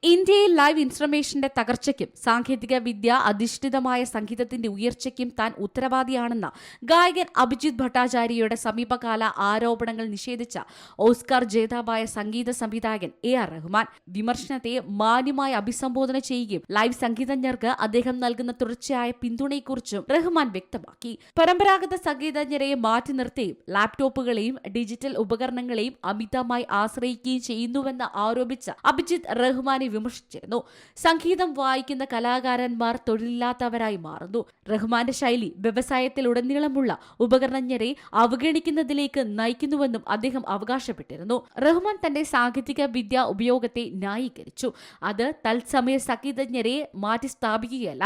ഇന്ത്യയിൽ ലൈവ് ഇൻസ്ട്രുമേഷന്റെ തകർച്ചയ്ക്കും സാങ്കേതിക വിദ്യ അധിഷ്ഠിതമായ സംഗീതത്തിന്റെ ഉയർച്ചയ്ക്കും താൻ ഉത്തരവാദിയാണെന്ന ഗായകൻ അഭിജിത് ഭട്ടാചാര്യയുടെ സമീപകാല ആരോപണങ്ങൾ നിഷേധിച്ച ഓസ്കാർ ജേതാവായ സംഗീത സംവിധായകൻ AR റഹ്മാൻ വിമർശനത്തെ മാന്യമായി അഭിസംബോധന ചെയ്യുകയും ലൈവ് സംഗീതജ്ഞർക്ക് അദ്ദേഹം നൽകുന്ന തുടർച്ചയായ പിന്തുണയെക്കുറിച്ചും റഹ്മാൻ വ്യക്തമാക്കി. പരമ്പരാഗത സംഗീതജ്ഞരെ മാറ്റി നിർത്തുകയും ലാപ്ടോപ്പുകളെയും ഡിജിറ്റൽ ഉപകരണങ്ങളെയും അമിതമായി ആശ്രയിക്കുകയും ചെയ്യുന്നുവെന്ന് ആരോപിച്ച അഭിജിത് റഹ്മാനെ വിമർശിച്ചിരുന്നു. സംഗീതം വായിക്കുന്ന കലാകാരന്മാർ തൊഴിലില്ലാത്തവരായി മാറുന്നു. റഹ്മാന്റെ ശൈലി വ്യവസായത്തിലുടനീളമുള്ള ഉപകരണജ്ഞരെ അവഗണിക്കുന്നതിലേക്ക് നയിക്കുന്നുവെന്നും അദ്ദേഹം അവകാശപ്പെട്ടിരുന്നു. റഹ്മാൻ തന്റെ സാങ്കേതിക വിദ്യ ഉപയോഗത്തെ ന്യായീകരിച്ചു. അത് തത്സമയ സംഗീതജ്ഞരെ മാറ്റി സ്ഥാപിക്കുകയല്ല,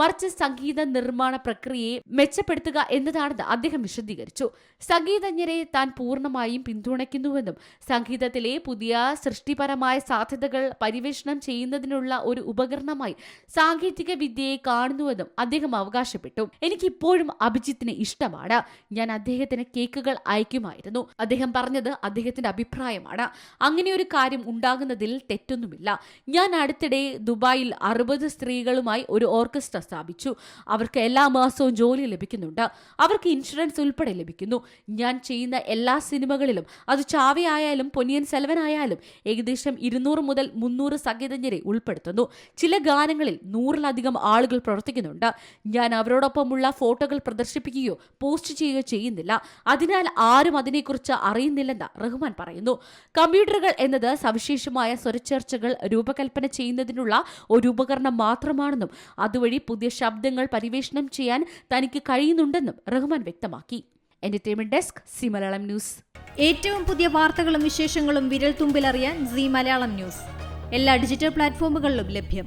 മറിച്ച് സംഗീത നിർമ്മാണ പ്രക്രിയയെ മെച്ചപ്പെടുത്തുക എന്നതാണെന്ന് അദ്ദേഹം വിശദീകരിച്ചു. സംഗീതജ്ഞരെ താൻ പൂർണ്ണമായും പിന്തുണയ്ക്കുന്നുവെന്നും സംഗീതത്തിലെ പുതിയ സൃഷ്ടിപരമായ സാധ്യതകൾ പരിവേഷണം ചെയ്യുന്നതിനുള്ള ഒരു ഉപകരണമായി സാങ്കേതിക വിദ്യയെ കാണുന്നുവെന്നും അദ്ദേഹം അവകാശപ്പെട്ടു. എനിക്കിപ്പോഴും അഭിജിത്തിനെ ഇഷ്ടമാണ്. ഞാൻ അദ്ദേഹത്തിന് കേക്കുകൾ അയക്കുമായിരുന്നു. അദ്ദേഹം പറഞ്ഞത് അദ്ദേഹത്തിന്റെ അഭിപ്രായമാണ്. അങ്ങനെ ഒരു കാര്യം ഉണ്ടാകുന്നതിൽ തെറ്റൊന്നുമില്ല. ഞാൻ അടുത്തിടെ ദുബായിൽ 60 സ്ത്രീകളുമായി ഒരു ഓർക്കസ്ട്ര സ്ഥാപിച്ചു. അവർക്ക് എല്ലാ മാസവും ജോലി ലഭിക്കുന്നുണ്ട്. അവർക്ക് ഇൻഷുറൻസ് ഉൾപ്പെടെ ലഭിക്കുന്നു. ഞാൻ ചെയ്യുന്ന എല്ലാ സിനിമകളിലും, അത് ചാവയായാലും പൊന്നിയൻ സെൽവൻ ആയാലും, ഏകദേശം 200 മുതൽ 300 സംഗീതജ്ഞരെ ഉൾപ്പെടുത്തുന്നു. ചില ഗാനങ്ങളിൽ 100-ലധികം ആളുകൾ പ്രവർത്തിക്കുന്നുണ്ട്. ഞാൻ അവരോടൊപ്പമുള്ള ഫോട്ടോകൾ പ്രദർശിപ്പിക്കുകയോ പോസ്റ്റ് ചെയ്യുകയോ ചെയ്യുന്നില്ല. അതിനാൽ ആരും അതിനെക്കുറിച്ച് അറിയുന്നില്ലെന്ന് റഹ്മാൻ പറയുന്നു. കമ്പ്യൂട്ടറുകൾ എന്നത് സവിശേഷമായ സ്വരച്ചേർച്ചകൾ രൂപകൽപ്പന ചെയ്യുന്നതിനുള്ള ഒരു ഉപകരണം മാത്രമാണെന്നും അതുവഴി പുതിയ ശബ്ദങ്ങൾ പരിവേഷണം ചെയ്യാൻ തനിക്ക് കഴിയുന്നുണ്ടെന്നും റഹ്മാൻ വ്യക്തമാക്കി. Entertainment desk, C Malayalam news. ഏറ്റവും പുതിയ വാർത്തകളും വിശേഷങ്ങളും വിരൽ തുമ്പിലറിയാൻ സി മലയാളം ന്യൂസ് എല്ലാ ഡിജിറ്റൽ പ്ലാറ്റ്ഫോമുകളിലും ലഭ്യം.